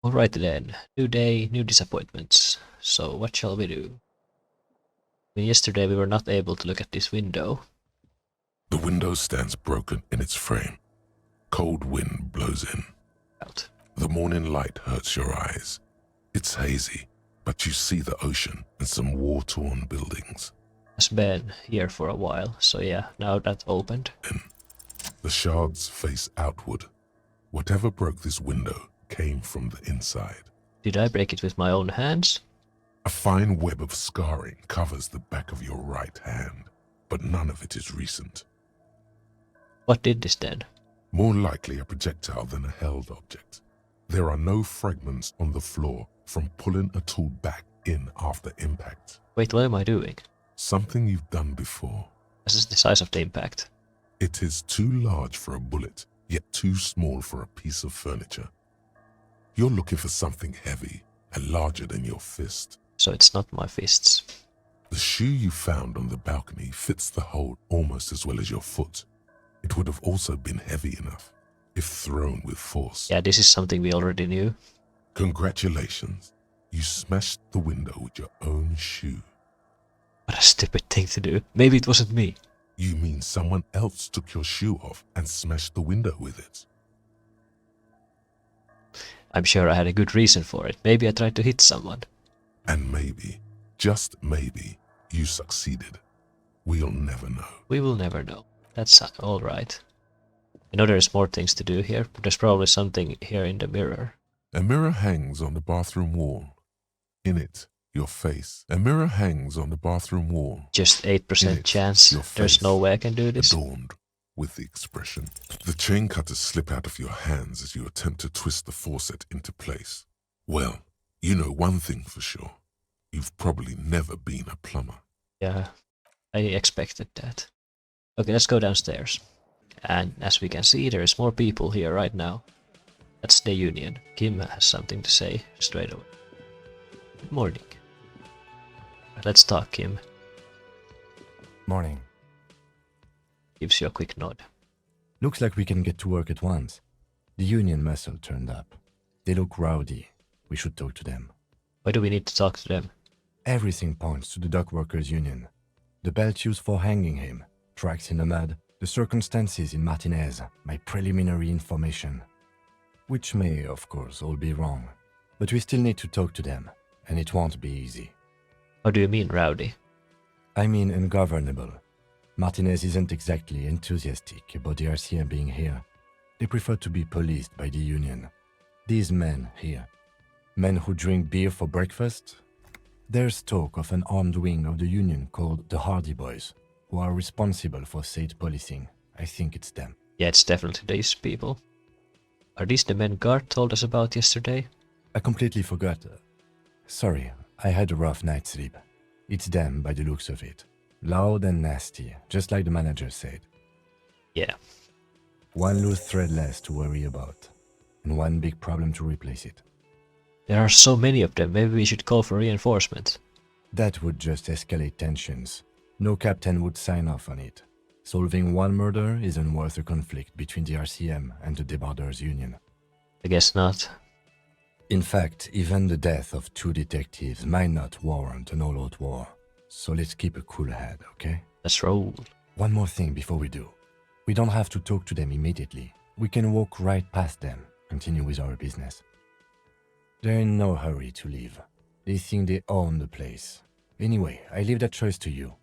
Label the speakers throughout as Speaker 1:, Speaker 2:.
Speaker 1: Alright then, new day, new disappointments. So what shall we do? Yesterday we were not able to look at this window.
Speaker 2: The window stands broken in its frame. Cold wind blows in.
Speaker 1: Out.
Speaker 2: The morning light hurts your eyes. It's hazy, but you see the ocean and some war-torn buildings.
Speaker 1: Has been here for a while, so yeah, now that's opened.
Speaker 2: The shards face outward. Whatever broke this window came from the inside.
Speaker 1: Did I break it with my own hands?
Speaker 2: A fine web of scarring covers the back of your right hand, but none of it is recent.
Speaker 1: What did this then?
Speaker 2: More likely a projectile than a held object. There are no fragments on the floor from pulling a tool back in after impact.
Speaker 1: Wait, what am I doing?
Speaker 2: Something you've done before.
Speaker 1: This is the size of the impact.
Speaker 2: It is too large for a bullet, yet too small for a piece of furniture. You're looking for something heavy and larger than your fist.
Speaker 1: So it's not my fists.
Speaker 2: The shoe you found on the balcony fits the hole almost as well as your foot. It would have also been heavy enough if thrown with force.
Speaker 1: Yeah, this is something we already knew.
Speaker 2: Congratulations. You smashed the window with your own shoe.
Speaker 1: What a stupid thing to do. Maybe it wasn't me.
Speaker 2: You mean someone else took your shoe off and smashed the window with it?
Speaker 1: I'm sure I had a good reason for it. Maybe I tried to hit someone.
Speaker 2: And maybe, just maybe, you succeeded. We'll never know.
Speaker 1: We will never know. That's alright. I know there's more things to do here, but there's probably something here in the mirror.
Speaker 2: A mirror hangs on the bathroom wall. In it, your face. A mirror hangs on the bathroom wall.
Speaker 1: Just 8% chance. There's no way I can do this.
Speaker 2: Adorned with the expression. The chain cutters slip out of your hands as you attempt to twist the faucet into place. Well, you know one thing for sure. You've probably never been a plumber.
Speaker 1: Yeah, I expected that. Okay, let's go downstairs. And as we can see, there is more people here right now. That's the union. Kim has something to say straight away. Good morning. Let's talk, Kim.
Speaker 3: Morning.
Speaker 1: Gives you a quick nod.
Speaker 3: Looks like we can get to work at once. The union muscle turned up. They look rowdy. We should talk to them.
Speaker 1: Why do we need to talk to them?
Speaker 3: Everything points to the dock workers union. The belt used for hanging him, tracks in the mud, the circumstances in Martinez, my preliminary information. Which may, of course, all be wrong. But we still need to talk to them, and it won't be easy.
Speaker 1: How do you mean, rowdy?
Speaker 3: I mean ungovernable. Martinez isn't exactly enthusiastic about the RCM being here. They prefer to be policed by the union. These men here, men who drink beer for breakfast. There's talk of an armed wing of the union called the Hardie Boys, who are responsible for state policing. I think it's them.
Speaker 1: Yeah, it's definitely these people. Are these the men Gart told us about yesterday?
Speaker 3: I completely forgot. Sorry, I had a rough night's sleep. It's them by the looks of it. Loud and nasty, just like the manager said.
Speaker 1: Yeah.
Speaker 3: One loose thread less to worry about, and one big problem to replace it.
Speaker 1: There are so many of them, maybe we should call for reinforcements.
Speaker 3: That would just escalate tensions. No captain would sign off on it. Solving one murder isn't worth a conflict between the RCM and the Debarders Union.
Speaker 1: I guess not.
Speaker 3: In fact, even the death of 2 detectives might not warrant an all-out war. So let's keep a cool head, okay?
Speaker 1: Let's roll.
Speaker 3: One more thing before we do. We don't have to talk to them immediately. We can walk right past them, continue with our business. They're in no hurry to leave. They think they own the place. Anyway, I leave that choice to you.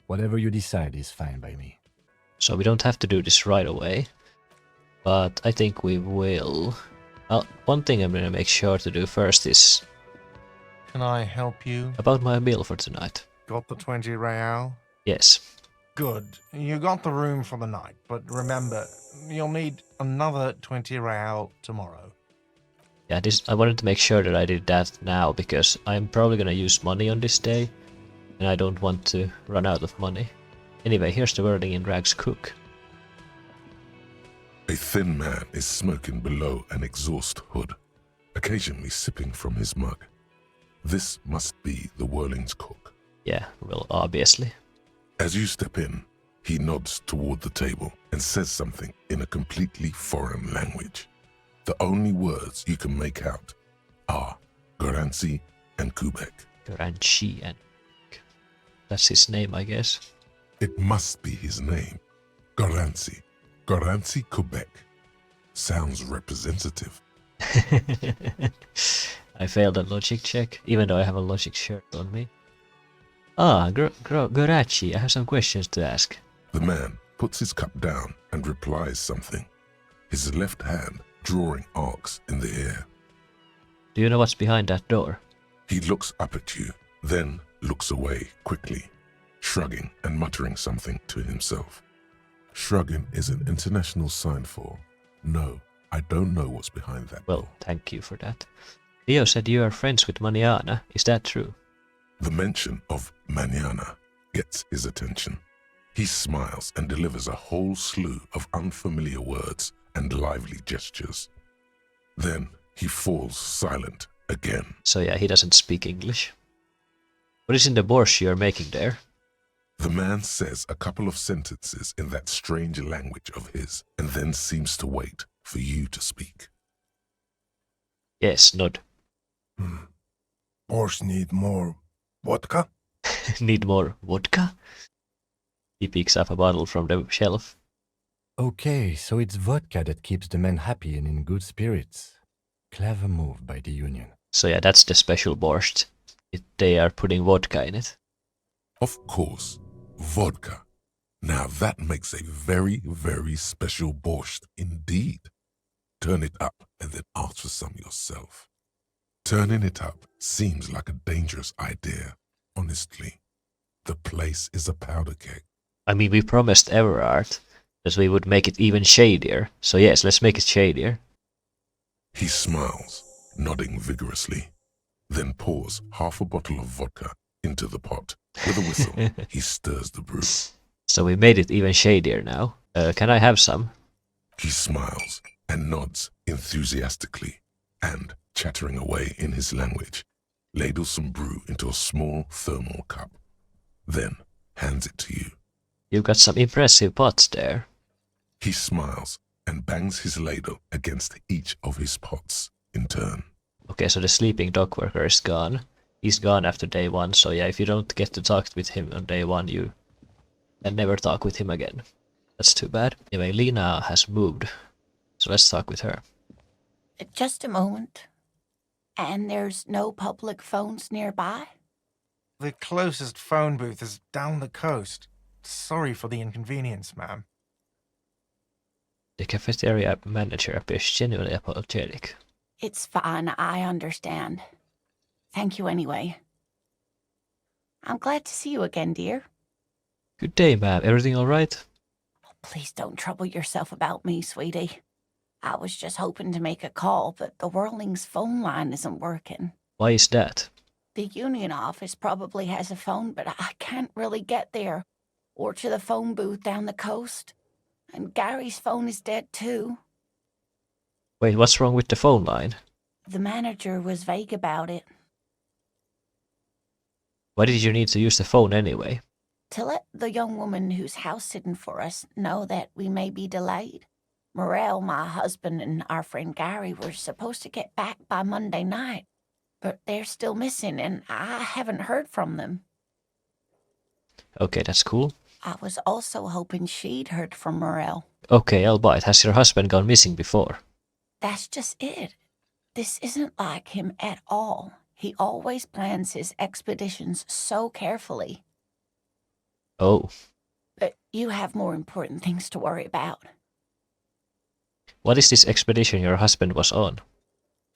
Speaker 3: Whatever you decide is fine by me.
Speaker 1: So we don't have to do this right away. But I think we will. Well, one thing I'm gonna make sure to do first is
Speaker 4: Can I help you?
Speaker 1: about my bill for tonight.
Speaker 4: Got the 20 real?
Speaker 1: Yes.
Speaker 4: Good. You got the room for the night, but remember, you'll need another 20 real tomorrow.
Speaker 1: Yeah, I wanted to make sure that I did that now, because I'm probably gonna use money on this day, and I don't want to run out of money. Anyway, here's the wording in Rag's cook.
Speaker 2: A thin man is smoking below an exhaust hood, occasionally sipping from his mug. This must be the Whirling's cook.
Speaker 1: Yeah, well, obviously.
Speaker 2: As you step in, he nods toward the table and says something in a completely foreign language. The only words you can make out are Goranci and Kubek.
Speaker 1: Goranci and... That's his name, I guess.
Speaker 2: It must be his name. Goranci. Goranci Kubek. Sounds representative.
Speaker 1: I failed a logic check, even though I have a logic shirt on me. Ah, Gorachi, I have some questions to ask.
Speaker 2: The man puts his cup down and replies something, his left hand drawing arcs in the air.
Speaker 1: Do you know what's behind that door?
Speaker 2: He looks up at you, then looks away quickly, shrugging and muttering something to himself. Shrugging is an international sign for, no, I don't know what's behind that
Speaker 1: Well,
Speaker 2: door.
Speaker 1: thank you for that. Leo said you are friends with Maniana. Is that true?
Speaker 2: The mention of Manana gets his attention. He smiles and delivers a whole slew of unfamiliar words and lively gestures. Then he falls silent again.
Speaker 1: So yeah, he doesn't speak English. What is in the borscht you're making there?
Speaker 2: The man says a couple of sentences in that strange language of his and then seems to wait for you to speak.
Speaker 1: Yes, nod.
Speaker 5: Borscht need more vodka?
Speaker 1: Need more vodka? He picks up a bottle from the shelf.
Speaker 3: Okay, so it's vodka that keeps the men happy and in good spirits. Clever move by the Union.
Speaker 1: So yeah, that's the special borscht. They are putting vodka in it.
Speaker 2: Of course, vodka. Now that makes a very, very special borscht indeed. Turn it up and then ask for some yourself. Turning it up seems like a dangerous idea, honestly. The place is a powder keg.
Speaker 1: I mean, we promised Everard that we would make it even shadier. So yes, let's make it shadier.
Speaker 2: He smiles, nodding vigorously, then pours half a bottle of vodka into the pot. With a whistle, he stirs the brew.
Speaker 1: So we made it even shadier now. Can I have some?
Speaker 2: He smiles and nods enthusiastically and, chattering away in his language, ladles some brew into a small thermal cup, then hands it to you.
Speaker 1: You've got some impressive pots there.
Speaker 2: He smiles and bangs his ladle against each of his pots in turn.
Speaker 1: Okay, so the sleeping dock worker is gone. He's gone after day one, so yeah, if you don't get to talk with him on day one, you can never talk with him again. That's too bad. Anyway, Lena has moved, so let's talk with her.
Speaker 6: Just a moment. And there's no public phones nearby?
Speaker 4: The closest phone booth is down the coast. Sorry for the inconvenience, ma'am.
Speaker 1: The cafeteria manager appears genuinely apologetic.
Speaker 6: It's fine, I understand. Thank you anyway. I'm glad to see you again, dear.
Speaker 1: Good day, ma'am. Everything alright?
Speaker 6: Please don't trouble yourself about me, sweetie. I was just hoping to make a call, but the Whirling's phone line isn't working.
Speaker 1: Why is that?
Speaker 6: The union office probably has a phone, but I can't really get there. Or to the phone booth down the coast. And Gary's phone is dead too.
Speaker 1: Wait, what's wrong with the phone line?
Speaker 6: The manager was vague about it.
Speaker 1: Why did you need to use the phone anyway?
Speaker 6: To let the young woman who's house-sitting for us know that we may be delayed. Morel, my husband, and our friend Gary were supposed to get back by Monday night, but they're still missing, and I haven't heard from them.
Speaker 1: Okay, that's cool.
Speaker 6: I was also hoping she'd heard from Morel.
Speaker 1: Okay, I'll buy it. Has your husband gone missing before?
Speaker 6: That's just it. This isn't like him at all. He always plans his expeditions so carefully.
Speaker 1: Oh.
Speaker 6: But you have more important things to worry about.
Speaker 1: What is this expedition your husband was on?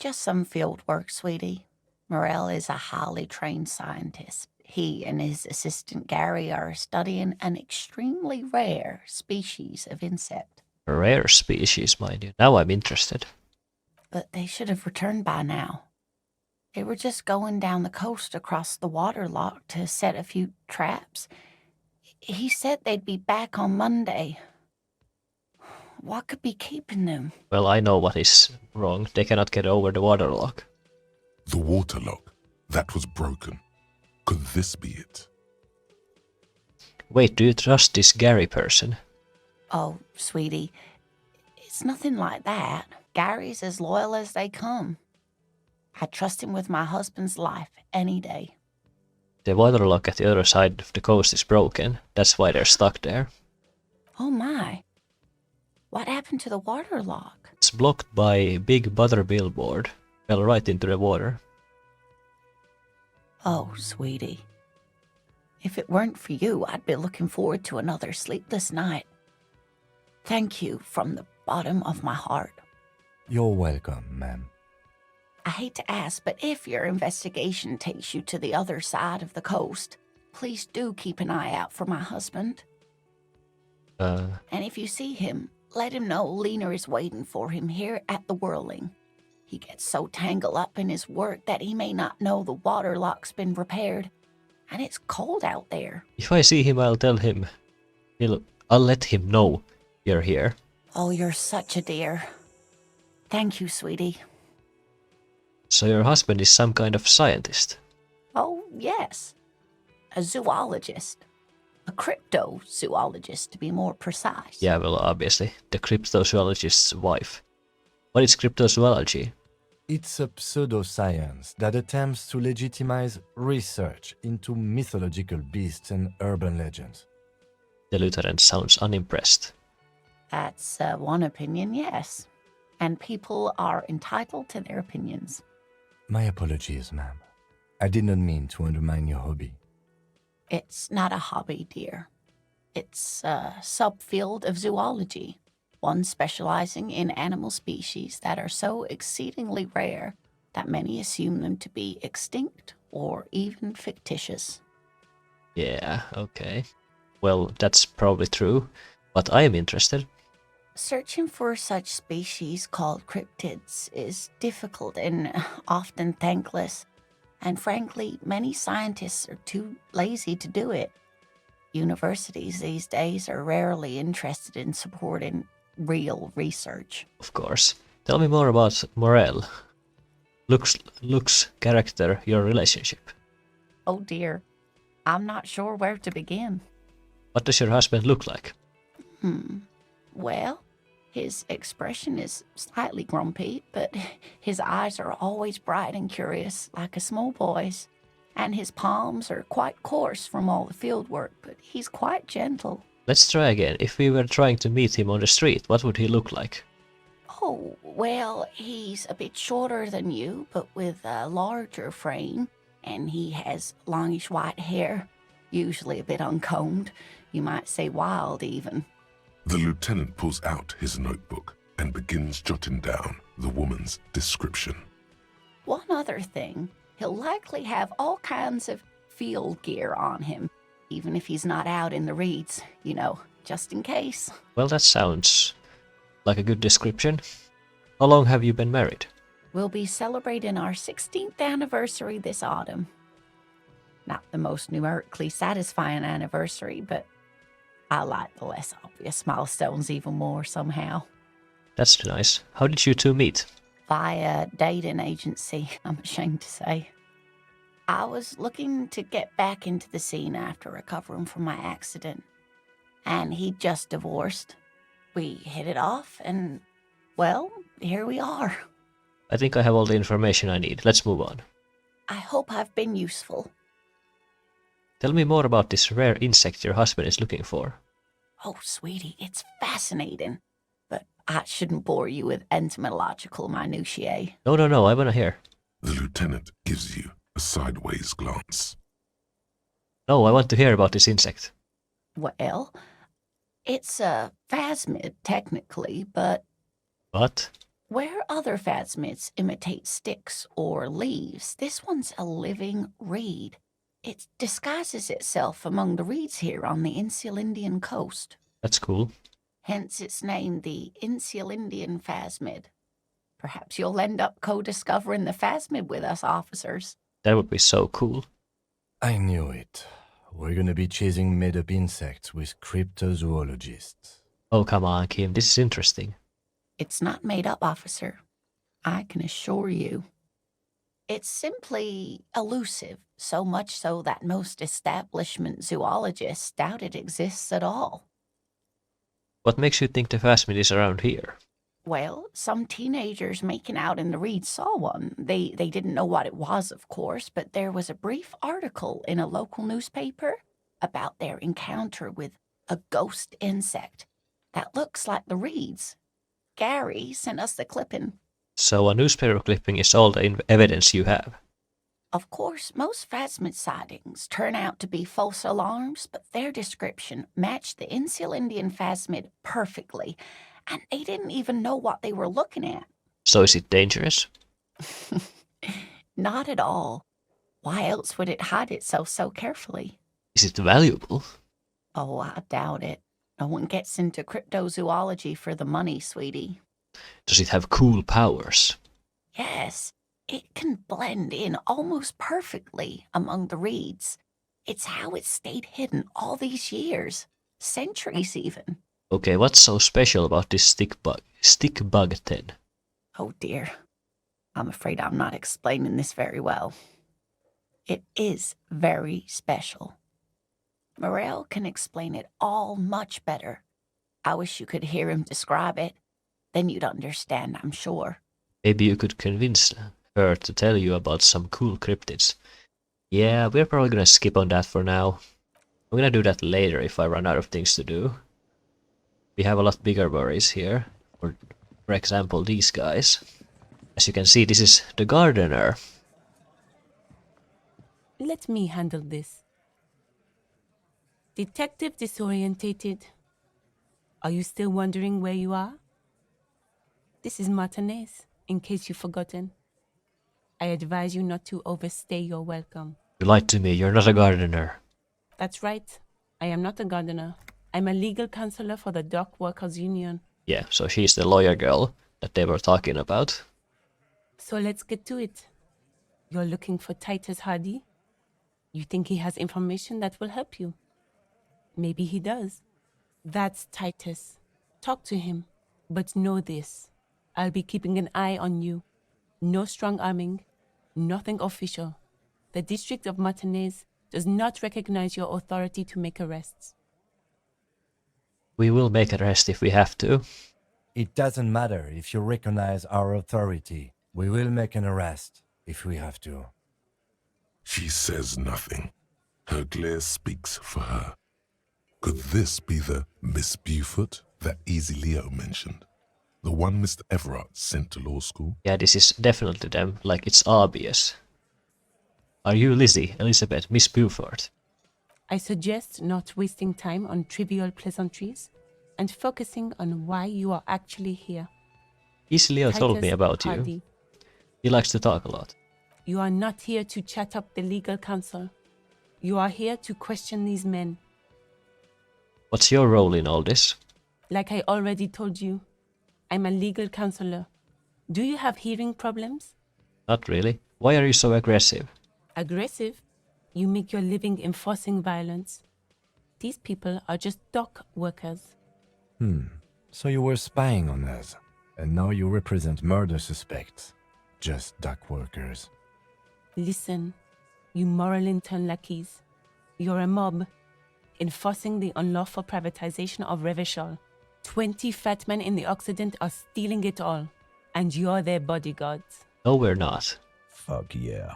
Speaker 6: Just some field work, sweetie. Morel is a highly trained scientist. He and his assistant Gary are studying an extremely rare species of insect.
Speaker 1: A rare species, mind you. Now I'm interested.
Speaker 6: But they should have returned by now. They were just going down the coast across the waterlock to set a few traps. He said they'd be back on Monday. What could be keeping them?
Speaker 1: Well, I know what is wrong. They cannot get over the waterlock.
Speaker 2: The waterlock, that was broken. Could this be it?
Speaker 1: Wait, do you trust this Gary person?
Speaker 6: Oh, sweetie, it's nothing like that. Gary's as loyal as they come. I'd trust him with my husband's life any day.
Speaker 1: The waterlock at the other side of the coast is broken. That's why they're stuck there.
Speaker 6: Oh my. What happened to the water lock?
Speaker 1: It's blocked by a big butter billboard. Fell right into the water.
Speaker 6: Oh, sweetie. If it weren't for you, I'd be looking forward to another sleepless night. Thank you from the bottom of my heart.
Speaker 3: You're welcome, ma'am.
Speaker 6: I hate to ask, but if your investigation takes you to the other side of the coast, please do keep an eye out for my husband. And if you see him, let him know Lena is waiting for him here at the Whirling. He gets so tangled up in his work that he may not know the water lock's been repaired, and it's cold out there.
Speaker 1: If I see him, I'll tell him. I'll let him know you're here.
Speaker 6: Oh, you're such a dear. Thank you, sweetie.
Speaker 1: So your husband is some kind of scientist?
Speaker 6: Oh, yes. A zoologist. A cryptozoologist, to be more precise.
Speaker 1: Yeah, well, obviously. The cryptozoologist's wife. What is cryptozoology?
Speaker 3: It's a pseudoscience that attempts to legitimize research into mythological beasts and urban legends.
Speaker 1: The lieutenant sounds unimpressed.
Speaker 6: That's one opinion, yes. And people are entitled to their opinions.
Speaker 3: My apologies, ma'am. I did not mean to undermine your hobby.
Speaker 6: It's not a hobby, dear. It's a subfield of zoology, one specializing in animal species that are so exceedingly rare that many assume them to be extinct or even fictitious.
Speaker 1: Yeah, okay. Well, that's probably true, but I am interested.
Speaker 6: Searching for such species called cryptids is difficult and often thankless, and frankly, many scientists are too lazy to do it. Universities these days are rarely interested in supporting real research.
Speaker 1: Of course. Tell me more about Morel. Looks, character, your relationship.
Speaker 6: Oh dear, I'm not sure where to begin.
Speaker 1: What does your husband look like?
Speaker 6: Well, his expression is slightly grumpy, but his eyes are always bright and curious, like a small boy's. And his palms are quite coarse from all the field work, but he's quite gentle.
Speaker 1: Let's try again. If we were trying to meet him on the street, what would he look like?
Speaker 6: Oh, well, he's a bit shorter than you, but with a larger frame, and he has longish white hair, usually a bit uncombed. You might say wild, even.
Speaker 2: The lieutenant pulls out his notebook and begins jotting down the woman's description.
Speaker 6: One other thing, he'll likely have all kinds of field gear on him, even if he's not out in the reeds, you know, just in case.
Speaker 1: Well, that sounds like a good description. How long have you been married?
Speaker 6: We'll be celebrating our 16th anniversary this autumn. Not the most numerically satisfying anniversary, but I like the less obvious milestones even more somehow.
Speaker 1: That's nice. How did you two meet?
Speaker 6: Via dating agency, I'm ashamed to say. I was looking to get back into the scene after recovering from my accident, and he'd just divorced. We hit it off, and, well, here we are.
Speaker 1: I think I have all the information I need. Let's move on.
Speaker 6: I hope I've been useful.
Speaker 1: Tell me more about this rare insect your husband is looking for.
Speaker 6: Oh, sweetie, it's fascinating, but I shouldn't bore you with entomological minutiae.
Speaker 1: No, I wanna hear.
Speaker 2: The lieutenant gives you a sideways glance.
Speaker 1: No, I want to hear about this insect.
Speaker 6: Well, it's a phasmid, technically, but
Speaker 1: What?
Speaker 6: where other phasmids imitate sticks or leaves, this one's a living reed. It disguises itself among the reeds here on the Insulindian coast.
Speaker 1: That's cool.
Speaker 6: Hence its name, the Insulindian phasmid. Perhaps you'll end up co-discovering the phasmid with us officers.
Speaker 1: That would be so cool.
Speaker 3: I knew it. We're gonna be chasing made-up insects with cryptozoologists.
Speaker 1: Oh, come on, Kim. This is interesting.
Speaker 6: It's not made up, officer. I can assure you. It's simply elusive, so much so that most establishment zoologists doubt it exists at all.
Speaker 1: What makes you think the phasmid is around here?
Speaker 6: Well, some teenagers making out in the reed saw one. They didn't know what it was, of course, but there was a brief article in a local newspaper about their encounter with a ghost insect that looks like the reeds. Gary sent us the clipping.
Speaker 1: So a newspaper clipping is all the evidence you have.
Speaker 6: Of course, most phasmid sightings turn out to be false alarms, but their description matched the Insular Indian phasmid perfectly, and they didn't even know what they were looking at.
Speaker 1: So is it dangerous?
Speaker 6: Not at all. Why else would it hide itself so carefully?
Speaker 1: Is it valuable?
Speaker 6: Oh, I doubt it. No one gets into cryptozoology for the money, sweetie.
Speaker 1: Does it have cool powers?
Speaker 6: Yes, it can blend in almost perfectly among the reeds. It's how it stayed hidden all these years, centuries even.
Speaker 1: Okay, what's so special about this stick bug then?
Speaker 6: Oh dear, I'm afraid I'm not explaining this very well. It is very special. Morel can explain it all much better. I wish you could hear him describe it. Then you'd understand, I'm sure.
Speaker 1: Maybe you could convince her to tell you about some cool cryptids. Yeah, we're probably gonna skip on that for now. I'm gonna do that later if I run out of things to do. We have a lot bigger worries here. For example, these guys. As you can see, this is the gardener.
Speaker 7: Let me handle this. Detective Disorientated. Are you still wondering where you are? This is Martinez, in case you've forgotten. I advise you not to overstay your welcome.
Speaker 1: You lied to me, you're not a gardener.
Speaker 7: That's right. I am not a gardener. I'm a legal counselor for the Dock Workers Union.
Speaker 1: Yeah, so she's the lawyer girl that they were talking about.
Speaker 7: So let's get to it. You're looking for Titus Hardie? You think he has information that will help you? Maybe he does. That's Titus. Talk to him. But know this. I'll be keeping an eye on you. No strong arming. Nothing official. The District of Martinez does not recognize your authority to make arrests.
Speaker 1: We will make an arrest if we have to.
Speaker 3: It doesn't matter if you recognize our authority. We will make an arrest if we have to.
Speaker 2: She says nothing. Her glare speaks for her. Could this be the Miss Beaufort that Easy Leo mentioned? The one Mr. Everard sent to law school?
Speaker 1: Yeah, this is definitely them, like it's obvious. Are you Lizzie, Elizabeth, Miss Beaufort?
Speaker 7: I suggest not wasting time on trivial pleasantries and focusing on why you are actually here.
Speaker 1: Easy Leo told me
Speaker 7: Titus
Speaker 1: about you.
Speaker 7: Hardie.
Speaker 1: He likes to talk a lot.
Speaker 7: You are not here to chat up the legal counsel. You are here to question these men.
Speaker 1: What's your role in all this?
Speaker 7: Like I already told you, I'm a legal counselor. Do you have hearing problems?
Speaker 1: Not really. Why are you so aggressive?
Speaker 7: Aggressive? You make your living enforcing violence. These people are just dock workers.
Speaker 3: So you were spying on us, and now you represent murder suspects. Just dock workers.
Speaker 7: Listen, you moral intern lackeys. You're a mob, enforcing the unlawful privatization of Revachol. 20 fat men in the Occident are stealing it all, and you're their bodyguards.
Speaker 1: No, we're not.
Speaker 5: Fuck yeah.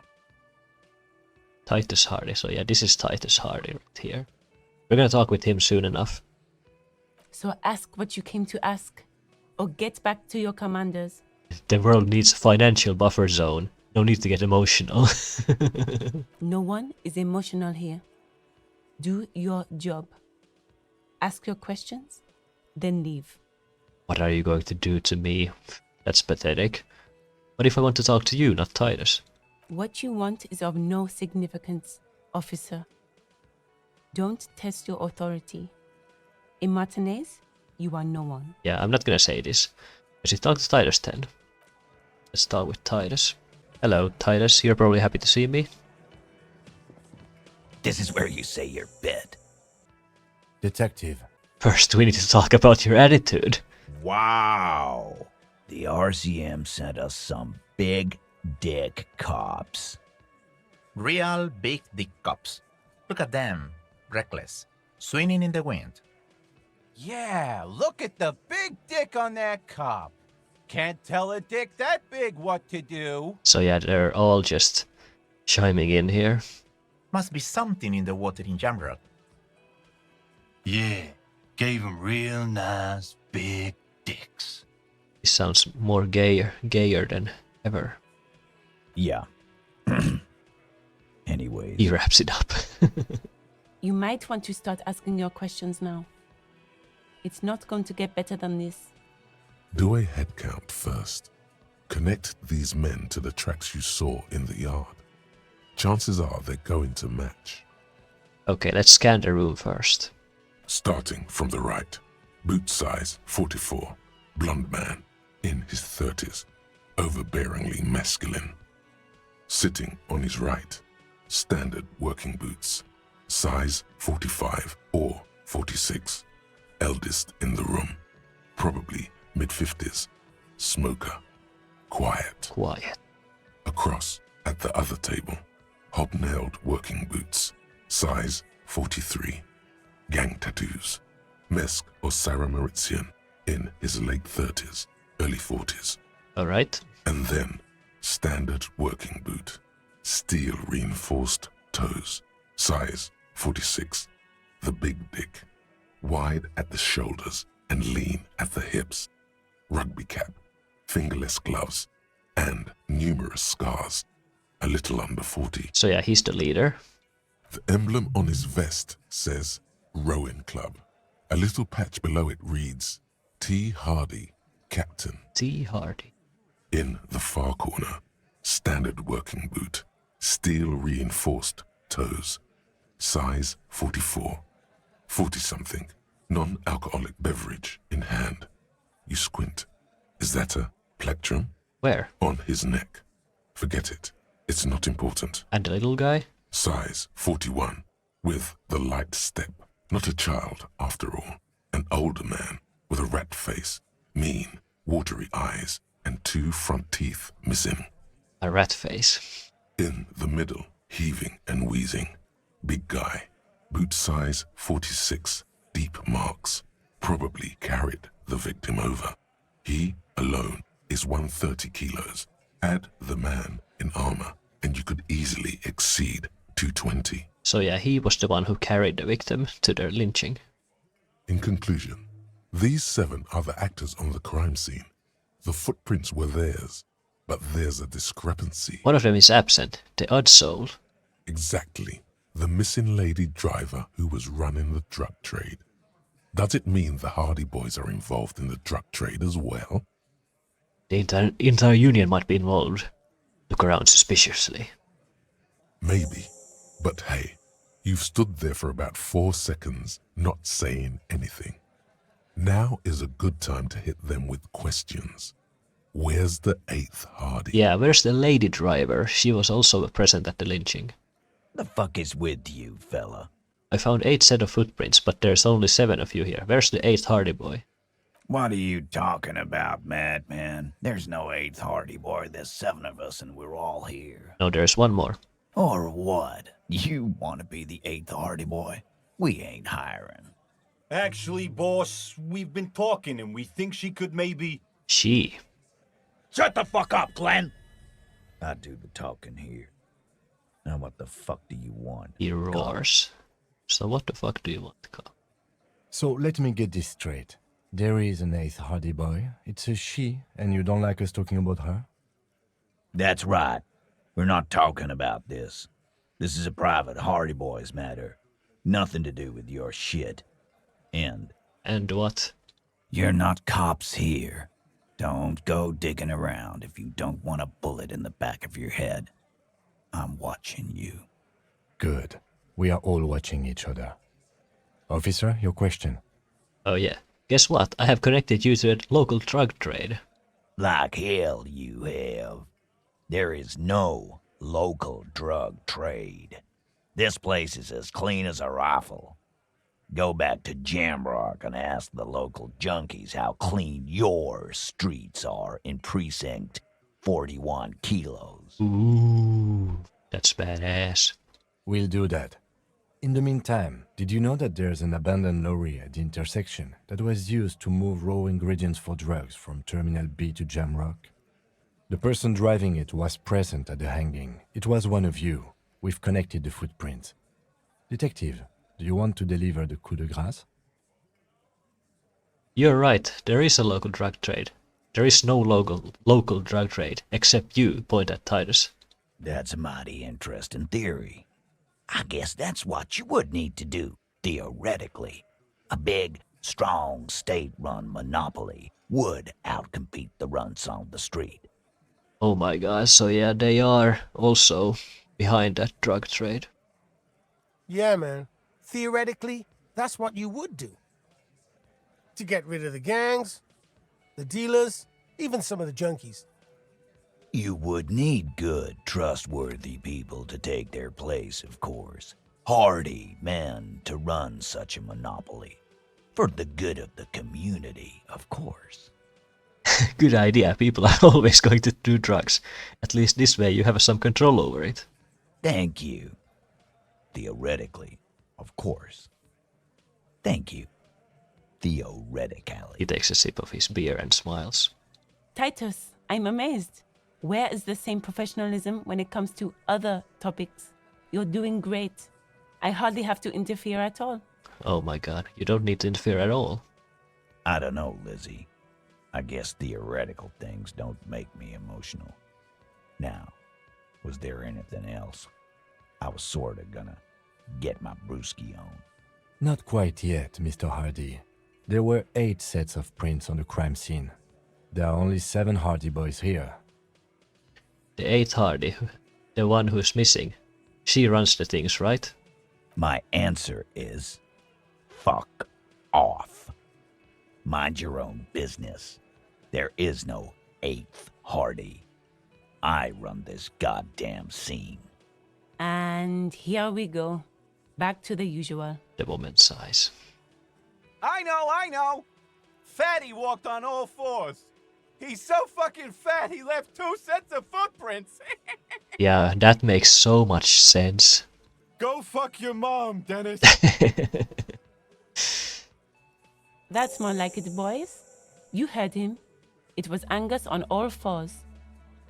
Speaker 1: Titus Hardie. So yeah, this is Titus Hardie right here. We're gonna talk with him soon enough.
Speaker 7: So ask what you came to ask, or get back to your commanders.
Speaker 1: The world needs a financial buffer zone. No need to get emotional.
Speaker 7: No one is emotional here. Do your job. Ask your questions, then leave.
Speaker 1: What are you going to do to me? That's pathetic. What if I want to talk to you, not Titus?
Speaker 7: What you want is of no significance, officer. Don't test your authority. In Martinez, you are no one.
Speaker 1: Yeah, I'm not gonna say this. I should talk to Titus then. Let's talk with Titus. Hello, Titus. You're probably happy to see me.
Speaker 8: This is where you say your bit.
Speaker 3: Detective,
Speaker 1: First, we need to talk about your attitude.
Speaker 8: Wow. The RCM sent us some big dick cops.
Speaker 9: Real big dick cops. Look at them, reckless, swinging in the wind.
Speaker 10: Yeah, look at the big dick on that cop. Can't tell a dick that big what to do.
Speaker 1: So yeah, they're all just chiming in here.
Speaker 9: Must be something in the water in Jamrock.
Speaker 11: Yeah, gave him real nice big dicks.
Speaker 1: He sounds more gayer than ever.
Speaker 8: Yeah. Anyways.
Speaker 1: He wraps it up.
Speaker 7: You might want to start asking your questions now. It's not going to get better than this.
Speaker 2: Do a head count first. Connect these men to the tracks you saw in the yard. Chances are they're going to match.
Speaker 1: Okay, let's scan the room first.
Speaker 2: Starting from the right. Boot size 44. Blonde man. In his 30s. Overbearingly masculine. Sitting on his right. Standard working boots. Size 45 or 46. Eldest in the room. Probably mid-50s. Smoker. Quiet.
Speaker 1: Quiet.
Speaker 2: Across at the other table. Hobnailed working boots. Size 43. Gang tattoos. Mesk or Sarah Mauritian. In his late 30s, early 40s.
Speaker 1: Alright.
Speaker 2: And then, standard working boot. Steel reinforced toes. Size 46. The big dick. Wide at the shoulders and lean at the hips. Rugby cap. Fingerless gloves. And numerous scars. A little under 40.
Speaker 1: So yeah, he's the leader.
Speaker 2: The emblem on his vest says Rowing Club. A little patch below it reads T. Hardie, Captain.
Speaker 1: T. Hardie.
Speaker 2: In the far corner, standard working boot. Steel reinforced toes. Size 44. 40-something. Non-alcoholic beverage in hand. You squint. Is that a plectrum?
Speaker 1: Where?
Speaker 2: On his neck. Forget it. It's not important.
Speaker 1: And the little guy?
Speaker 2: Size 41. With the light step. Not a child, after all. An older man with a rat face. Mean, watery eyes, and 2 front teeth missing.
Speaker 1: A rat face.
Speaker 2: In the middle, heaving and wheezing. Big guy. Boot size 46. Deep marks. Probably carried the victim over. He, alone, is 130 kilos. Add the man in armor, and you could easily exceed 220.
Speaker 1: So yeah, he was the one who carried the victim to their lynching.
Speaker 2: In conclusion, these 7 are the actors on the crime scene. The footprints were theirs, but there's a discrepancy.
Speaker 1: One of them is absent, the odd soul.
Speaker 2: Exactly. The missing lady driver who was running the drug trade. Does it mean the Hardie boys are involved in the drug trade as well?
Speaker 1: The entire union might be involved. Look around suspiciously.
Speaker 2: Maybe. But hey, you've stood there for about 4 seconds, not saying anything. Now is a good time to hit them with questions. Where's the 8th Hardie?
Speaker 1: Yeah, where's the lady driver? She was also present at the lynching.
Speaker 8: The fuck is with you, fella?
Speaker 1: I found 8 set of footprints, but there's only 7 of you here. Where's the 8th Hardie boy?
Speaker 8: What are you talking about, madman? There's no 8th Hardie boy. There's 7 of us and we're all here.
Speaker 1: No, there's one more.
Speaker 8: Or what? You want to be the 8th Hardie boy? We ain't hiring.
Speaker 10: Actually, boss, we've been talking and we think she could maybe...
Speaker 1: She.
Speaker 8: Shut the fuck up, Glenn! I do the talking here. Now what the fuck do you want?
Speaker 1: He roars. So what the fuck do you want, Carl?
Speaker 3: So let me get this straight. There is an 8th Hardie boy. It's a she, and you don't like us talking about her?
Speaker 8: That's right. We're not talking about this. This is a private Hardie boys matter. Nothing to do with your shit. End.
Speaker 1: And what?
Speaker 8: You're not cops here. Don't go digging around if you don't want a bullet in the back of your head. I'm watching you.
Speaker 3: Good. We are all watching each other. Officer, your question.
Speaker 1: Oh yeah. Guess what? I have connected you to a local drug trade.
Speaker 8: Like hell you have. There is no local drug trade. This place is as clean as a rifle. Go back to Jamrock and ask the local junkies how clean your streets are in Precinct 41 kilos.
Speaker 1: Ooh, that's badass.
Speaker 3: We'll do that. In the meantime, did you know that there's an abandoned lorry at the intersection that was used to move raw ingredients for drugs from Terminal B to Jamrock? The person driving it was present at the hanging. It was one of you. We've connected the footprints. Detective, do you want to deliver the coup de grâce?
Speaker 1: You're right, there is a local drug trade. There is no local drug trade, except you, point at Titus.
Speaker 8: That's a mighty interesting theory. I guess that's what you would need to do, theoretically. A big, strong, state-run monopoly would outcompete the runts on the street.
Speaker 1: Oh my god, so yeah, they are also behind that drug trade.
Speaker 12: Yeah, man. Theoretically, that's what you would do. To get rid of the gangs, the dealers, even some of the junkies.
Speaker 8: You would need good, trustworthy people to take their place, of course. Hardy men to run such a monopoly. For the good of the community, of course.
Speaker 1: Good idea, people are always going to do drugs. At least this way you have some control over it.
Speaker 8: Thank you. Theoretically, of course. Thank you. Theoretically.
Speaker 1: He takes a sip of his beer and smiles.
Speaker 7: Titus, I'm amazed. Where is the same professionalism when it comes to other topics? You're doing great. I hardly have to interfere at all.
Speaker 1: Oh my god, you don't need to interfere at all.
Speaker 8: I don't know, Lizzie. I guess theoretical things don't make me emotional. Now, was there anything else? I was sorta gonna get my brewski on.
Speaker 3: Not quite yet, Mr. Hardie. There were 8 sets of prints on the crime scene. There are only 7 Hardie boys here.
Speaker 1: The 8th Hardie, the one who's missing, she runs the things, right?
Speaker 8: My answer is, fuck off. Mind your own business. There is no 8th Hardie. I run this goddamn scene.
Speaker 7: And here we go. Back to the usual.
Speaker 1: The woman sighs.
Speaker 10: I know. Fatty walked on all 4s. He's so fucking fat he left 2 sets of footprints.
Speaker 1: Yeah, that makes so much sense.
Speaker 10: Go fuck your mom, Dennis.
Speaker 7: That's more like it, boys. You heard him. It was Angus on all 4s.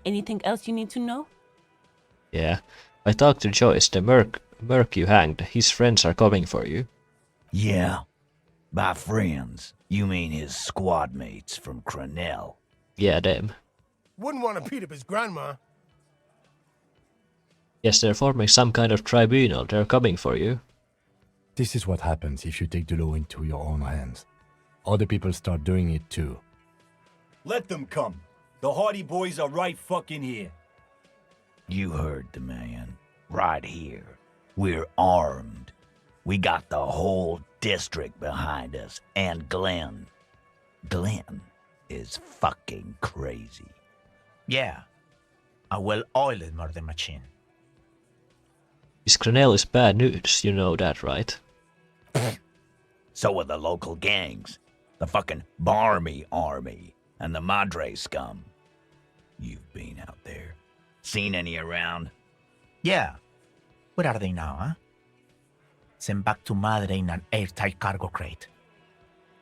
Speaker 7: Anything else you need to know?
Speaker 1: Yeah, I talked to Joyce, the merc you hanged. His friends are coming for you.
Speaker 8: Yeah. By friends, you mean his squad mates from Cronell.
Speaker 1: Yeah, them.
Speaker 12: Wouldn't want to beat up his grandma.
Speaker 1: Yes, they're forming some kind of tribunal. They're coming for you.
Speaker 3: This is what happens if you take the law into your own hands. Other people start doing it too.
Speaker 10: Let them come. The Hardie boys are right fucking here.
Speaker 8: You heard the man. Right here. We're armed. We got the whole district behind us. And Glenn. Glenn is fucking crazy.
Speaker 9: Yeah. A well-oiled murder machine.
Speaker 1: This Cronell is bad news, you know that, right?
Speaker 8: So are the local gangs. The fucking Barmy Army. And the Madre scum. You've been out there. Seen any around?
Speaker 9: Yeah. Where are they now, huh? Sent back to Madre in an airtight cargo crate.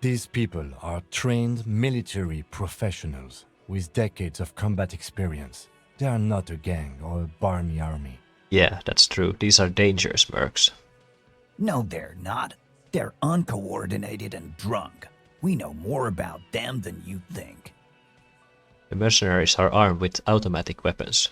Speaker 3: These people are trained military professionals with decades of combat experience. They are not a gang or a barmy army.
Speaker 1: Yeah, that's true. These are dangerous mercs.
Speaker 8: No, they're not. They're uncoordinated and drunk. We know more about them than you think.
Speaker 1: The mercenaries are armed with automatic weapons.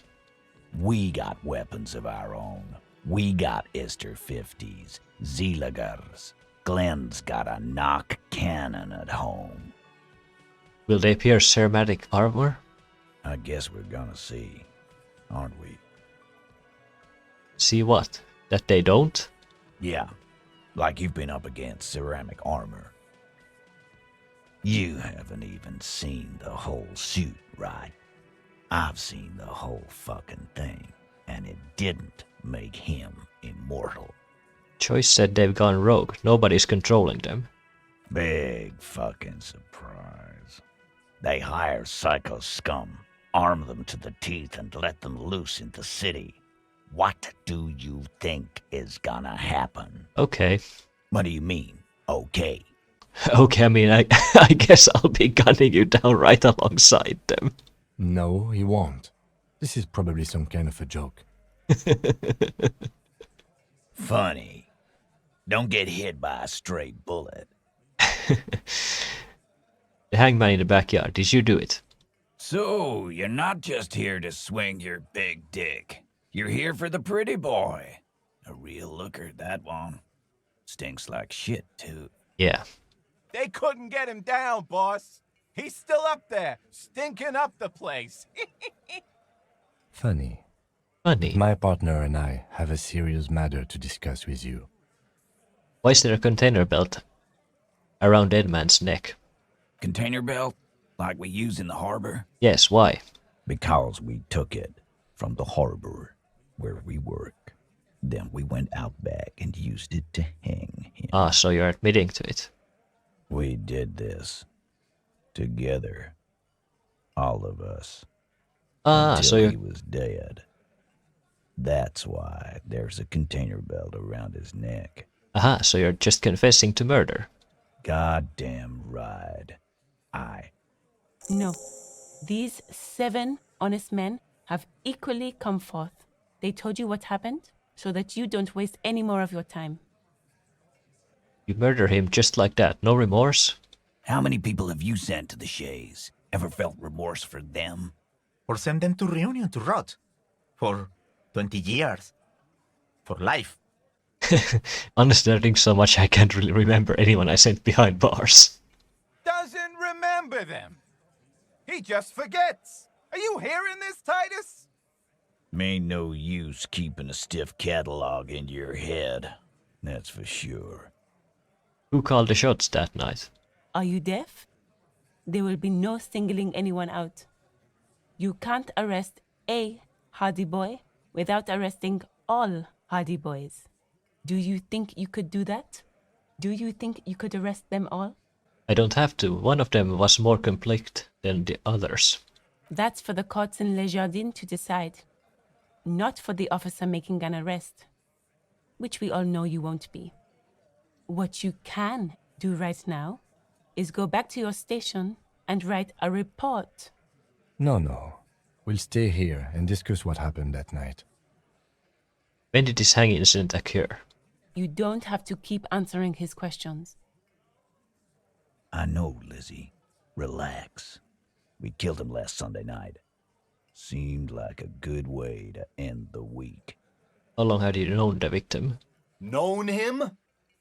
Speaker 8: We got weapons of our own. We got Ister 50s, Zeelagers. Glenn's got a knock cannon at home.
Speaker 1: Will they pierce hermetic armor?
Speaker 8: I guess we're gonna see, aren't we?
Speaker 1: See what? That they don't?
Speaker 8: Yeah, like you've been up against ceramic armor. You haven't even seen the whole suit, right? I've seen the whole fucking thing, and it didn't make him immortal.
Speaker 1: Joyce said they've gone rogue. Nobody's controlling them.
Speaker 8: Big fucking surprise. They hire psycho scum, arm them to the teeth, and let them loose in the city. What do you think is gonna happen?
Speaker 1: Okay.
Speaker 8: What do you mean, okay?
Speaker 1: Okay, I mean, I, I guess I'll be gunning you down right alongside them.
Speaker 3: No, he won't. This is probably some kind of a joke.
Speaker 8: Funny. Don't get hit by a stray bullet.
Speaker 1: The hangman in the backyard, did you do it?
Speaker 13: So, you're not just here to swing your big dick. You're here for the pretty boy. A real looker, that one. Stinks like shit, too.
Speaker 1: Yeah.
Speaker 10: They couldn't get him down, boss. He's still up there, stinking up the place.
Speaker 3: Funny.
Speaker 1: Funny.
Speaker 3: My partner and I have a serious matter to discuss with you.
Speaker 1: Why is there a container belt around Dead Man's neck?
Speaker 13: Container belt? Like we use in the harbor?
Speaker 1: Yes, why?
Speaker 8: Because we took it from the harbor where we work. Then we went out back and used it to hang him.
Speaker 1: Ah, so you're admitting to it.
Speaker 8: We did this together. All of us.
Speaker 1: Ah,
Speaker 8: until
Speaker 1: so you're...
Speaker 8: he was dead. That's why there's a container belt around his neck.
Speaker 1: Aha, so you're just confessing to murder.
Speaker 8: Goddamn right.
Speaker 7: No. These 7 honest men have equally come forth. They told you what happened so that you don't waste any more of your time.
Speaker 1: You murder him just like that, no remorse?
Speaker 13: How many people have you sent to the Shays? Ever felt remorse for them?
Speaker 9: Or send them to Reunion to rot. For 20 years. For life.
Speaker 1: Honestly, I drink so much I can't really remember anyone I sent behind bars.
Speaker 10: Doesn't remember them. He just forgets. Are you hearing this, Titus?
Speaker 8: Ain't no use keeping a stiff catalog in your head. That's for sure.
Speaker 1: Who called the shots that night?
Speaker 7: Are you deaf? There will be no singling anyone out. You can't arrest a Hardie boy without arresting all Hardie boys. Do you think you could do that? Do you think you could arrest them all?
Speaker 1: I don't have to. One of them was more complete than the others.
Speaker 7: That's for the courts in Les Jardins to decide. Not for the officer making an arrest. Which we all know you won't be. What you can do right now is go back to your station and write a report.
Speaker 3: No. We'll stay here and discuss what happened that night.
Speaker 1: When did this hanging incident occur?
Speaker 7: You don't have to keep answering his questions.
Speaker 8: I know, Lizzie. Relax. We killed him last Sunday night. Seemed like a good way to end the week.
Speaker 1: How long had you known the victim?
Speaker 14: Known him?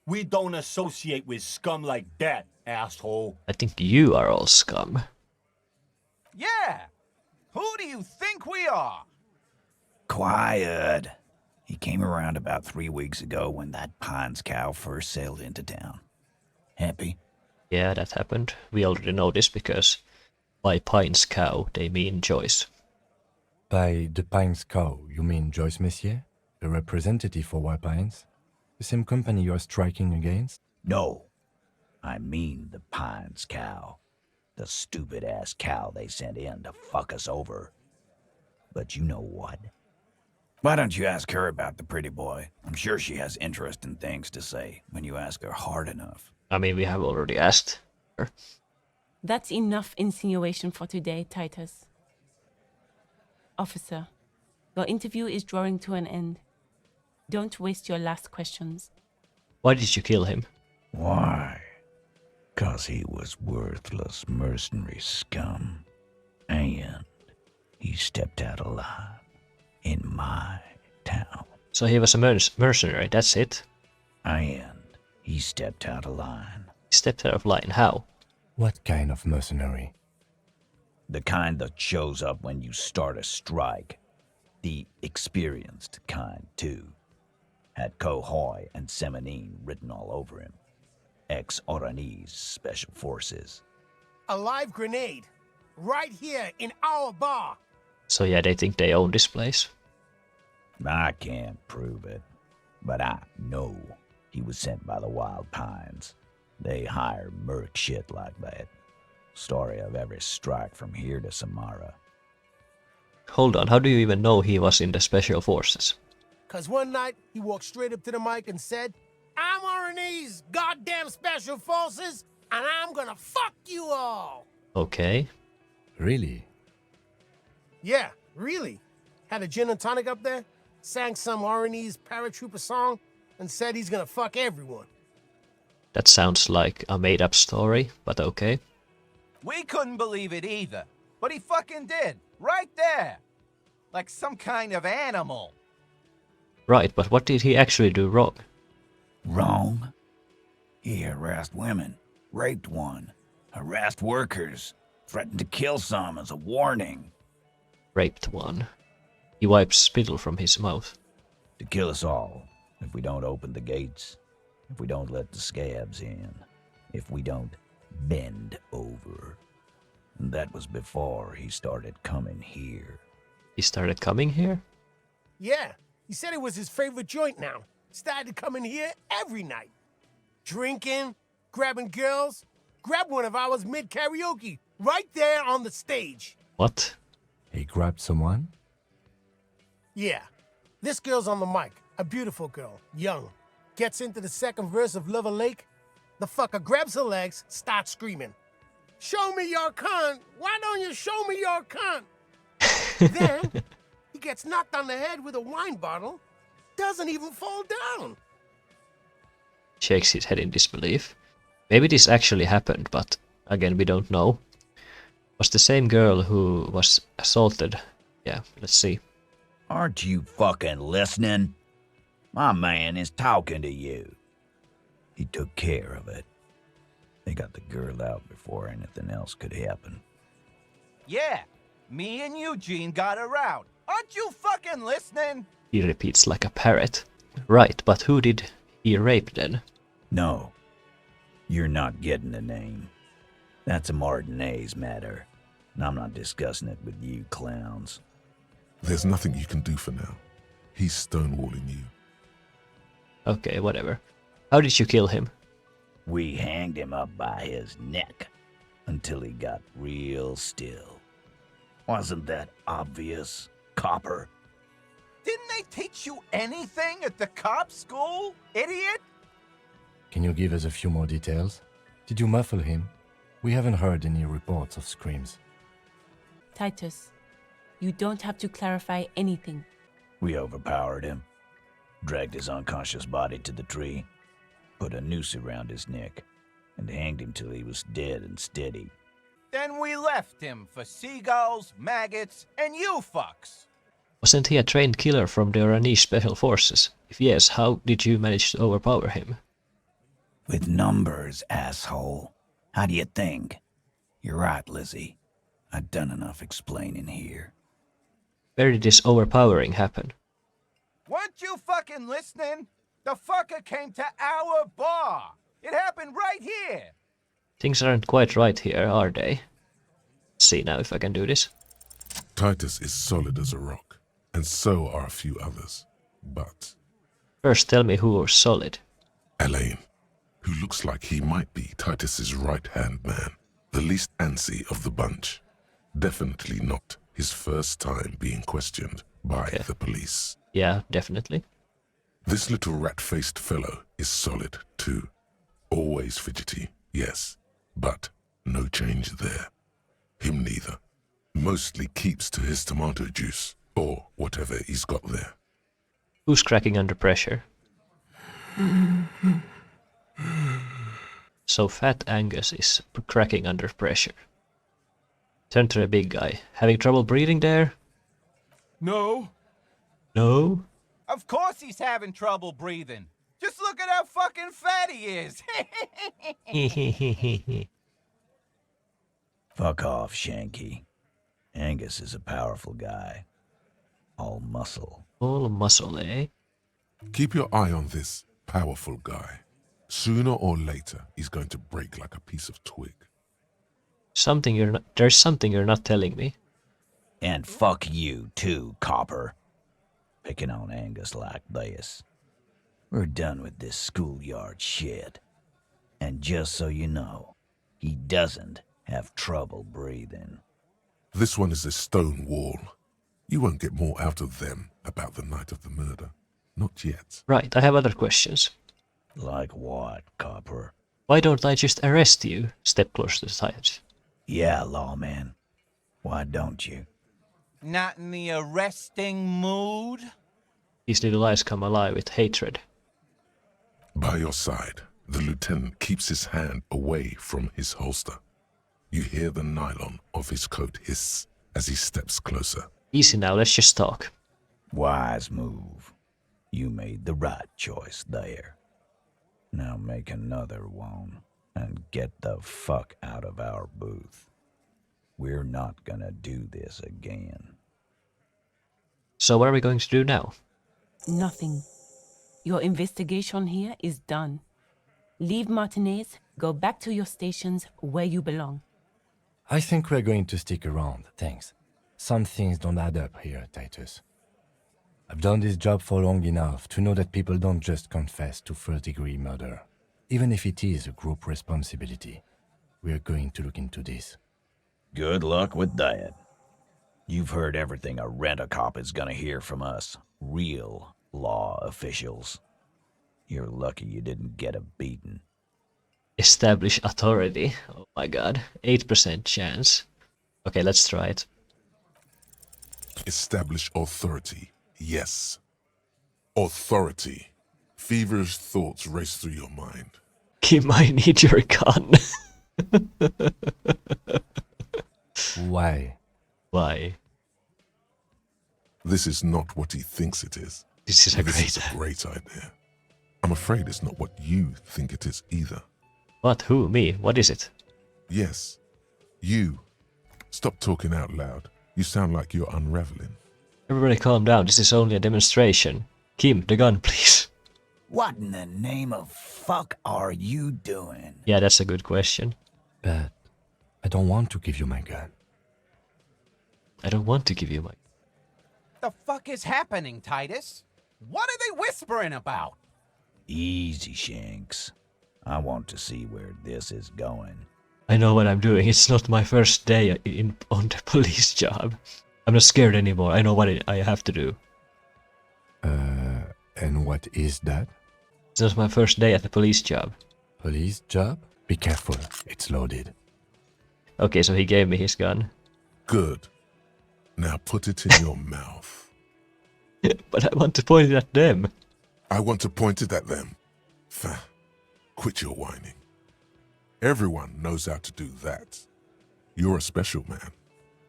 Speaker 14: We don't associate with scum like that, asshole.
Speaker 1: I think you are all scum.
Speaker 10: Yeah. Who do you think we are?
Speaker 13: Quiet. He came around about 3 weeks ago when that Pines cow first sailed into town. Happy?
Speaker 1: Yeah, that happened. We already know this because by Pine's cow, they mean Joyce.
Speaker 3: By the Pines cow, you mean Joyce Messier? The representative for White Pines? The same company you are striking against?
Speaker 8: No. I mean the Pines cow. The stupid-ass cow they sent in to fuck us over. But you know what?
Speaker 13: Why don't you ask her about the pretty boy? I'm sure she has interesting things to say when you ask her hard enough.
Speaker 1: I mean, we have already asked her.
Speaker 7: That's enough insinuation for today, Titus. Officer, your interview is drawing to an end. Don't waste your last questions.
Speaker 1: Why did you kill him?
Speaker 8: Why? 'Cause he was worthless mercenary scum. And he stepped out alive in my town.
Speaker 1: So he was a mercenary, that's it?
Speaker 8: And he stepped out of line.
Speaker 1: He stepped out of line, how?
Speaker 3: What kind of mercenary?
Speaker 8: The kind that shows up when you start a strike. The experienced kind, too. Had Cohoy and Semenine written all over him. Ex-Oranese Special Forces.
Speaker 12: A live grenade. Right here in our bar.
Speaker 1: So yeah, they think they own this place?
Speaker 8: I can't prove it, but I know he was sent by the Wild Pines. They hire merc shit like that. Story of every strike from here to Samara.
Speaker 1: Hold on, how do you even know he was in the Special Forces?
Speaker 12: 'Cause one night, he walked straight up to the mic and said, I'm RNE's goddamn special forces, and I'm gonna fuck you all.
Speaker 1: Okay.
Speaker 3: Really?
Speaker 12: Yeah, really. Had a gin and tonic up there, sang some RNE's paratrooper song, and said he's gonna fuck everyone.
Speaker 1: That sounds like a made-up story, but okay.
Speaker 10: We couldn't believe it either, but he fucking did, right there. Like some kind of animal.
Speaker 1: Right, but what did he actually do wrong?
Speaker 13: Wrong? He harassed women, raped one, harassed workers, threatened to kill some as a warning.
Speaker 1: Raped one. He wipes spittle from his mouth.
Speaker 13: To kill us all, if we don't open the gates, if we don't let the scabs in, if we don't bend over. And that was before he started coming here.
Speaker 1: He started coming here?
Speaker 12: Yeah, he said it was his favorite joint now. Started coming here every night. Drinking, grabbing girls. Grabbed one of ours mid-karaoke, right there on the stage.
Speaker 1: What?
Speaker 3: He grabbed someone?
Speaker 12: Yeah. This girl's on the mic. A beautiful girl, young. Gets into the second verse of Lover Lake. The fucker grabs her legs, starts screaming. Show me your cunt! Why don't you show me your cunt? Then, he gets knocked on the head with a wine bottle. Doesn't even fall down.
Speaker 1: Shakes his head in disbelief. Maybe this actually happened, but again, we don't know. Was the same girl who was assaulted? Yeah, let's see.
Speaker 8: Aren't you fucking listening? My man is talking to you. He took care of it. They got the girl out before anything else could happen.
Speaker 10: Yeah, me and Eugene got her out. Aren't you fucking listening?
Speaker 1: He repeats like a parrot. Right, but who did he rape then?
Speaker 8: No, you're not getting the name. That's a Martinez matter, and I'm not discussing it with you clowns.
Speaker 2: There's nothing you can do for now. He's stonewalling you.
Speaker 1: Okay, whatever. How did you kill him?
Speaker 8: We hanged him up by his neck until he got real still. Wasn't that obvious, copper?
Speaker 10: Didn't they teach you anything at the cop school, idiot?
Speaker 3: Can you give us a few more details? Did you muffle him? We haven't heard any reports of screams.
Speaker 7: Titus, you don't have to clarify anything.
Speaker 8: We overpowered him, dragged his unconscious body to the tree, put a noose around his neck, and hanged him till he was dead and steady.
Speaker 10: Then we left him for seagulls, maggots, and you fucks.
Speaker 1: Wasn't he a trained killer from the Iranian Special Forces? If yes, how did you manage to overpower him?
Speaker 8: With numbers, asshole. How do you think? You're right, Lizzie. I've done enough explaining here.
Speaker 1: Where did this overpowering happen?
Speaker 10: Weren't you fucking listening? The fucker came to our bar. It happened right here.
Speaker 1: Things aren't quite right here, are they? Let's see now if I can do this.
Speaker 2: Titus is solid as a rock, and so are a few others. But
Speaker 1: First tell me who was solid.
Speaker 2: Elaine, who looks like he might be Titus's right-hand man, the least antsy of the bunch. Definitely not his first time being questioned by the police.
Speaker 1: Yeah, definitely.
Speaker 2: This little rat-faced fellow is solid, too. Always fidgety, yes, but no change there. Him neither. Mostly keeps to his tomato juice, or whatever he's got there.
Speaker 1: Who's cracking under pressure? So Fat Angus is cracking under pressure. Turn to the big guy. Having trouble breathing there?
Speaker 10: No.
Speaker 1: No?
Speaker 10: Of course he's having trouble breathing. Just look at how fucking fat he is.
Speaker 8: Fuck off, Shanky. Angus is a powerful guy. All muscle.
Speaker 1: All muscle, eh?
Speaker 2: Keep your eye on this powerful guy. Sooner or later, he's going to break like a piece of twig.
Speaker 1: There's something you're not telling me.
Speaker 8: And fuck you too, copper. Picking on Angus like this. We're done with this schoolyard shit. And just so you know, he doesn't have trouble breathing.
Speaker 2: This one is a stone wall. You won't get more out of them about the night of the murder. not yet.
Speaker 1: Right, I have other questions.
Speaker 13: Like what, copper?
Speaker 1: Why don't I just arrest you? Step closer to Titus.
Speaker 13: Yeah, lawman. Why don't you?
Speaker 10: Not in the arresting mood?
Speaker 1: His little eyes come alive with hatred.
Speaker 2: By your side, the lieutenant keeps his hand away from his holster. You hear the nylon of his coat hiss as he steps closer.
Speaker 1: Easy now, let's just talk.
Speaker 13: Wise move. You made the right choice there. Now make another one and get the fuck out of our booth. We're not gonna do this again.
Speaker 1: So what are we going to do now?
Speaker 7: Nothing. Your investigation here is done. Leave Martinez, go back to your stations where you belong.
Speaker 3: I think we're going to stick around, thanks. Some things don't add up here, Titus. I've done this job for long enough to know that people don't just confess to first-degree murder. Even if it is a group responsibility, we're going to look into this.
Speaker 13: Good luck with that. You've heard everything a rent-a-cop is gonna hear from us, real law officials. You're lucky you didn't get a beating.
Speaker 1: Establish authority. Oh my god. 8% chance. Okay, let's try it.
Speaker 2: Establish authority. Yes. Authority. Feverish thoughts race through your mind.
Speaker 1: Kim, I need your gun.
Speaker 3: Why?
Speaker 1: Why?
Speaker 2: This is not what he thinks it is.
Speaker 1: This is a
Speaker 2: great idea. I'm afraid it's not what you think it is either.
Speaker 1: What? Who? Me? What is it?
Speaker 2: Yes. You. Stop talking out loud. You sound like you're unraveling.
Speaker 1: Everybody calm down. This is only a demonstration. Kim, the gun, please.
Speaker 13: What in the name of fuck are you doing?
Speaker 1: Yeah, that's a good question.
Speaker 3: But I don't want to give you my gun.
Speaker 1: I don't want to give you my...
Speaker 10: The fuck is happening, Titus? What are they whispering about?
Speaker 13: Easy, Shanks. I want to see where this is going.
Speaker 1: I know what I'm doing. It's not my first day on the police job. I'm not scared anymore. I know what I have to do.
Speaker 3: And what is that?
Speaker 1: It's not my first day at the police job.
Speaker 3: Police job? Be careful. It's loaded.
Speaker 1: Okay, so he gave me his gun.
Speaker 2: Good. Now put it in your mouth.
Speaker 1: But I want to point it at them.
Speaker 2: I want to point it at them. Quit your whining. Everyone knows how to do that. You're a special man.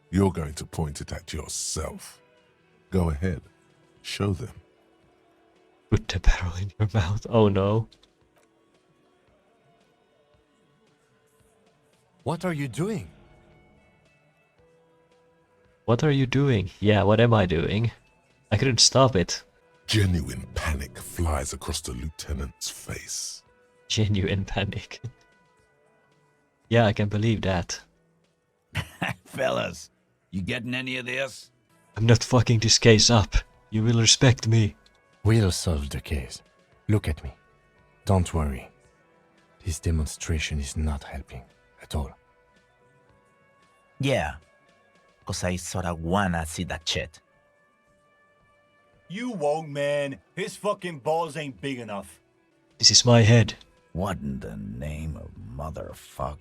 Speaker 2: You're going to point it at yourself. Go ahead. Show them.
Speaker 1: Put the barrel in your mouth. Oh no.
Speaker 3: What are you doing?
Speaker 1: What are you doing? Yeah, what am I doing? I couldn't stop it.
Speaker 2: Genuine panic flies across the lieutenant's face.
Speaker 1: Genuine panic. Yeah, I can believe that.
Speaker 13: Fellas, you getting any of this?
Speaker 1: I'm not fucking this case up. You will respect me.
Speaker 3: We'll solve the case. Look at me. Don't worry. This demonstration is not helping at all.
Speaker 9: Yeah, because I sorta wanna see that shit.
Speaker 14: You won't, man. His fucking balls ain't big enough.
Speaker 1: This is my head.
Speaker 13: What in the name of motherfuck?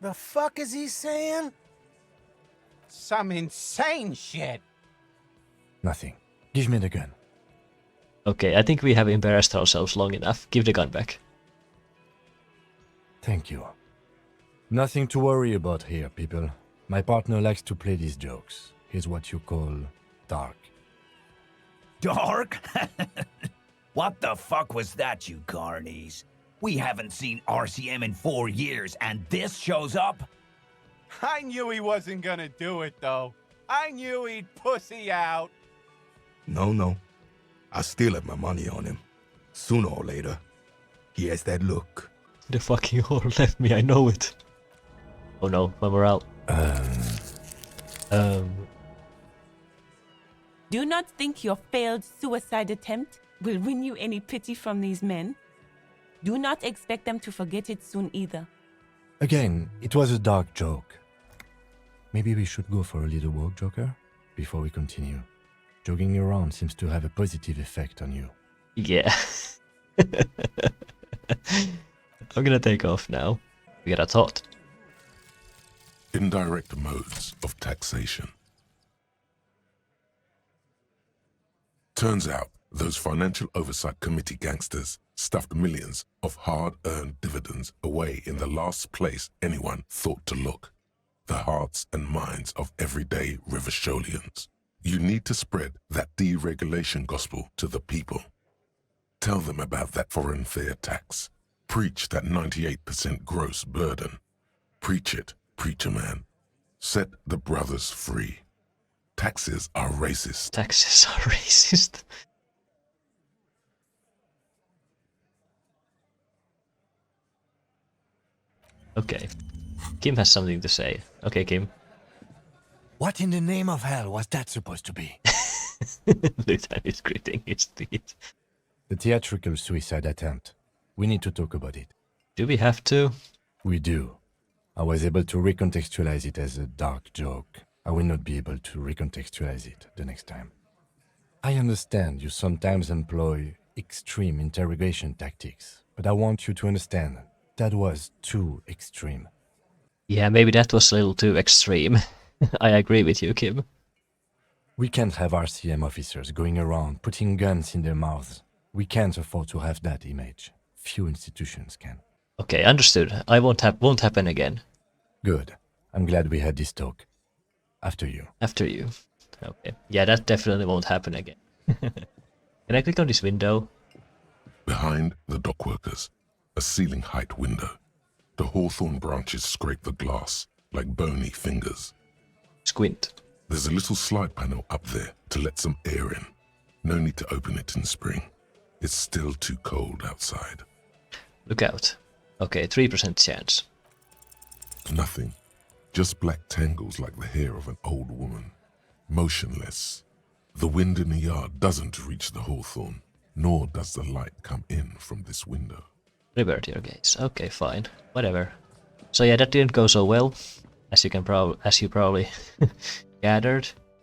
Speaker 12: The fuck is he saying?
Speaker 10: Some insane shit.
Speaker 3: Nothing. Give me the gun.
Speaker 1: Okay, I think we have embarrassed ourselves long enough. Give the gun back.
Speaker 3: Thank you. Nothing to worry about here, people. My partner likes to play these jokes. He's what you call dark.
Speaker 8: Dark? What the fuck was that, you carnies? We haven't seen RCM in 4 years, and this shows up?
Speaker 10: I knew he wasn't gonna do it, though. I knew he'd pussy out.
Speaker 5: No. I still have my money on him. Sooner or later, he has that look.
Speaker 1: The fucking whore left me, I know it. Oh no, my morale.
Speaker 7: Do not think your failed suicide attempt will win you any pity from these men. Do not expect them to forget it soon either.
Speaker 3: Again, it was a dark joke. Maybe we should go for a little walk, Joker, before we continue. Jogging around seems to have a positive effect on you.
Speaker 1: Yeah. I'm gonna take off now. We got a thought.
Speaker 2: Indirect modes of taxation. Turns out those Financial Oversight Committee gangsters stuffed millions of hard-earned dividends away in the last place anyone thought to look. The hearts and minds of everyday Rivasholians. You need to spread that deregulation gospel to the people. Tell them about that foreign fair tax. Preach that 98% gross burden. Preach it, preacher man. Set the brothers free. Taxes are racist.
Speaker 1: Taxes are racist. Okay. Kim has something to say. Okay, Kim.
Speaker 3: What in the name of hell was that supposed to be?
Speaker 1: Lieutenant is gritting his teeth.
Speaker 3: The theatrical suicide attempt. We need to talk about it.
Speaker 1: Do we have to?
Speaker 3: We do. I was able to recontextualize it as a dark joke. I will not be able to recontextualize it the next time. I understand you sometimes employ extreme interrogation tactics, but I want you to understand that was too extreme.
Speaker 1: Yeah, maybe that was a little too extreme. I agree with you, Kim.
Speaker 3: We can't have RCM officers going around putting guns in their mouths. We can't afford to have that image. Few institutions can.
Speaker 1: Okay, understood. I won't happen again.
Speaker 3: Good. I'm glad we had this talk. After you.
Speaker 1: After you. Okay. Yeah, that definitely won't happen again. Can I click on this window?
Speaker 2: Behind the dockworkers, a ceiling height window. The hawthorn branches scrape the glass like bony fingers.
Speaker 1: Squint.
Speaker 2: There's a little slide panel up there to let some air in. No need to open it in spring. It's still too cold outside.
Speaker 1: Look out. Okay, 3% chance.
Speaker 2: Nothing. Just black tangles like the hair of an old woman. Motionless. The wind in the yard doesn't reach the hawthorn, nor does the light come in from this window.
Speaker 1: Revert your gaze. Okay, fine. Whatever. So yeah, that didn't go so well, as you probably gathered.